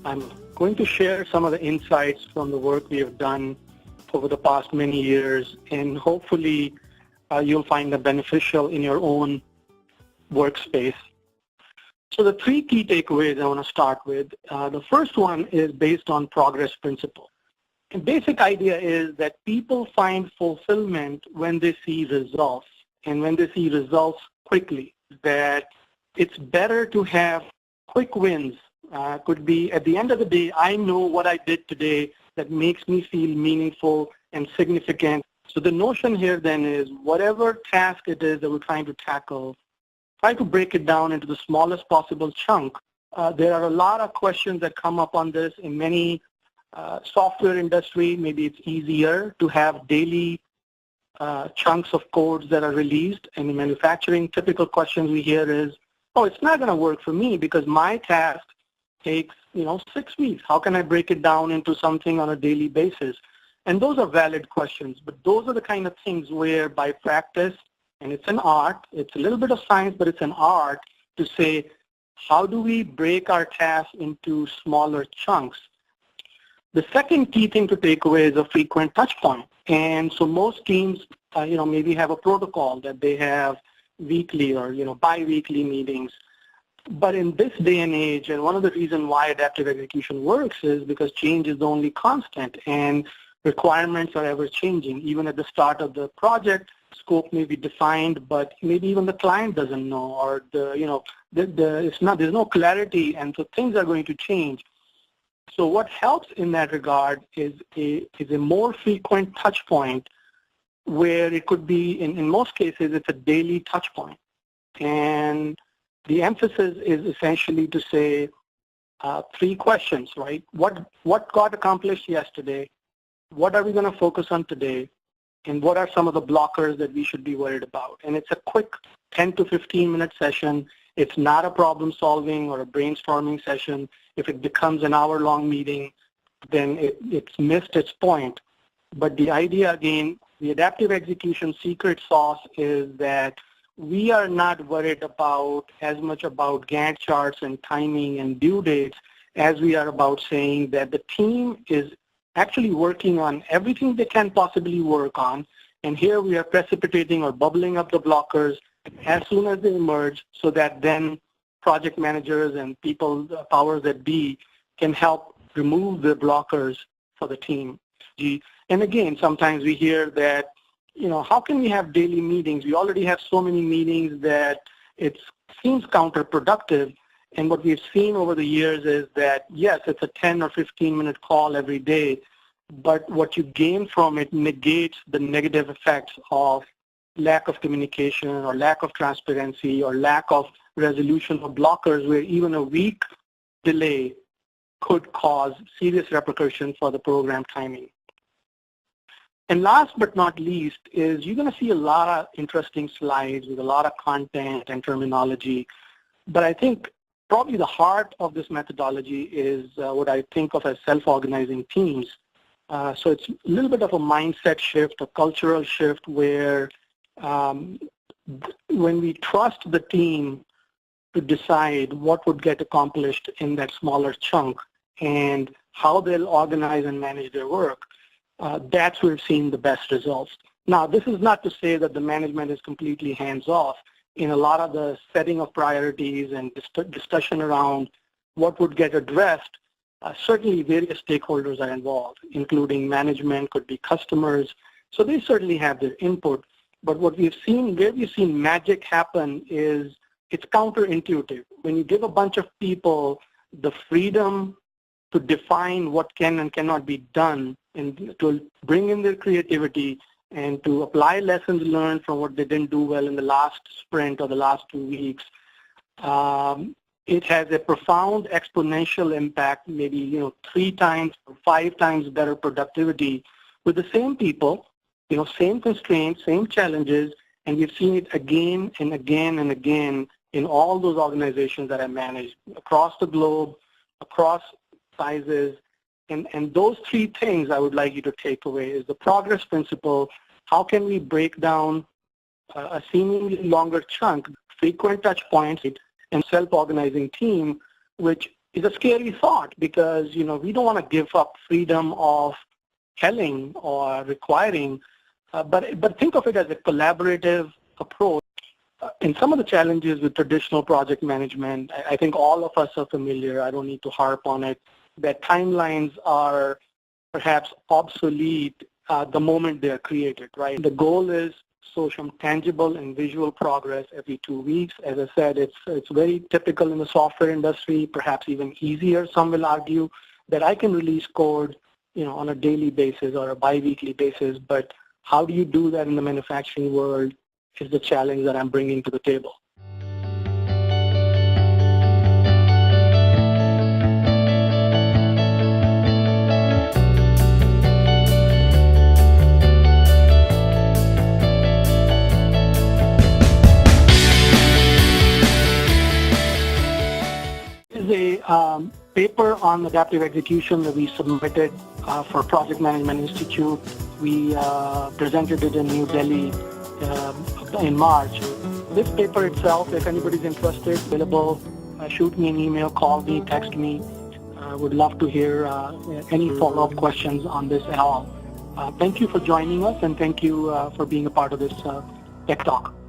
I'm going to share some of the insights from the work we have done over the past many years, and hopefully you'll find them beneficial in your own workspace. So the three key takeaways I want to start with. The first one is based on progress principle. The basic idea is that people find fulfillment when they see results, and when they see results quickly, that it's better to have quick wins. Could be at the end of the day, I know what I did today that makes me feel meaningful and significant. So the notion here then is whatever task it is that we're trying to tackle, try to break it down into the smallest possible chunk. There are a lot of questions that come up on this in many software industry. Maybe it's easier to have daily chunks of codes that are released. And in manufacturing, typical questions we hear is, oh, it's not going to work for me because my task takes 6 weeks. How can I break it down into something on a daily basis? And those are valid questions, but those are the kind of things where by practice, and it's an art, it's a little bit of science, but it's an art to say, how do we break our tasks into smaller chunks? The second key thing to take away is a frequent touch point. And so most teams, maybe have a protocol that they have weekly or, bi-weekly meetings. But in this day and age, and one of the reasons why adaptive execution works is because change is the only constant and requirements are ever changing. Even at the start of the project, scope may be defined, but maybe even the client doesn't know, or there's no clarity, and so things are going to change. So what helps in that regard is a more frequent touch point, where it could be, in most cases, it's a daily touch point. And the emphasis is essentially to say three questions, right? What got accomplished yesterday? What are we going to focus on today? And what are some of the blockers that we should be worried about? And it's a quick 10 to 15 minute session. It's not a problem solving or a brainstorming session. If it becomes an hour-long meeting, then it's missed its point. But the idea, again, the adaptive execution secret sauce is that we are not worried as much about Gantt charts and timing and due dates as we are about saying that the team is actually working on everything they can possibly work on. And here we are precipitating or bubbling up the blockers as soon as they emerge, so that then project managers and people, powers that be, can help remove the blockers for the team. And again, sometimes we hear that, how can we have daily meetings? We already have so many meetings that it seems counterproductive. And what we've seen over the years is that, yes, it's a 10 or 15-minute call every day, but what you gain from it negates the negative effects of lack of communication or lack of transparency or lack of resolution of blockers, where even a week delay could cause serious repercussions for the program timing. And last but not least is you're going to see a lot of interesting slides with a lot of content and terminology. But I think probably the heart of this methodology is what I think of as self-organizing teams. So it's a little bit of a mindset shift, a cultural shift, where when we trust the team to decide what would get accomplished in that smaller chunk and how they'll organize and manage their work, that's where we've seen the best results. Now, this is not to say that the management is completely hands-off. In a lot of the setting of priorities and discussion around what would get addressed, certainly various stakeholders are involved, including management, could be customers. So they certainly have their input. But what we've seen, where we've seen magic happen, is it's counterintuitive. When you give a bunch of people the freedom to define what can and cannot be done, and to bring in their creativity and to apply lessons learned from what they didn't do well in the last sprint or the last 2 weeks, it has a profound exponential impact, maybe 3 times or 5 times better productivity with the same people, same constraints, same challenges, and we've seen it again and again and again in all those organizations that I manage across the globe, across sizes. And those 3 things I would like you to take away is the progress principle. How can we break down a seemingly longer chunk, frequent touch points, and self-organizing team, which is a scary thought because, we don't want to give up freedom of telling or requiring, but think of it as a collaborative approach. And some of the challenges with traditional project management, I think all of us are familiar, I don't need to harp on it, that timelines are perhaps obsolete the moment they're created, right? The goal is show some tangible and visual progress every 2 weeks. As I said, it's very typical in the software industry, perhaps even easier, some will argue, that I can release code on a daily basis or a bi-weekly basis, but how do you do that in the manufacturing world is the challenge that I'm bringing to the table. Is a paper on adaptive execution that we submitted for Project Management Institute. We presented it in New Delhi in March. This paper itself, if anybody's interested, available, shoot me an email, call me, text me. Would love to hear any follow-up questions on this at all. Thank you for joining us, and thank you for being a part of this Tech Talk.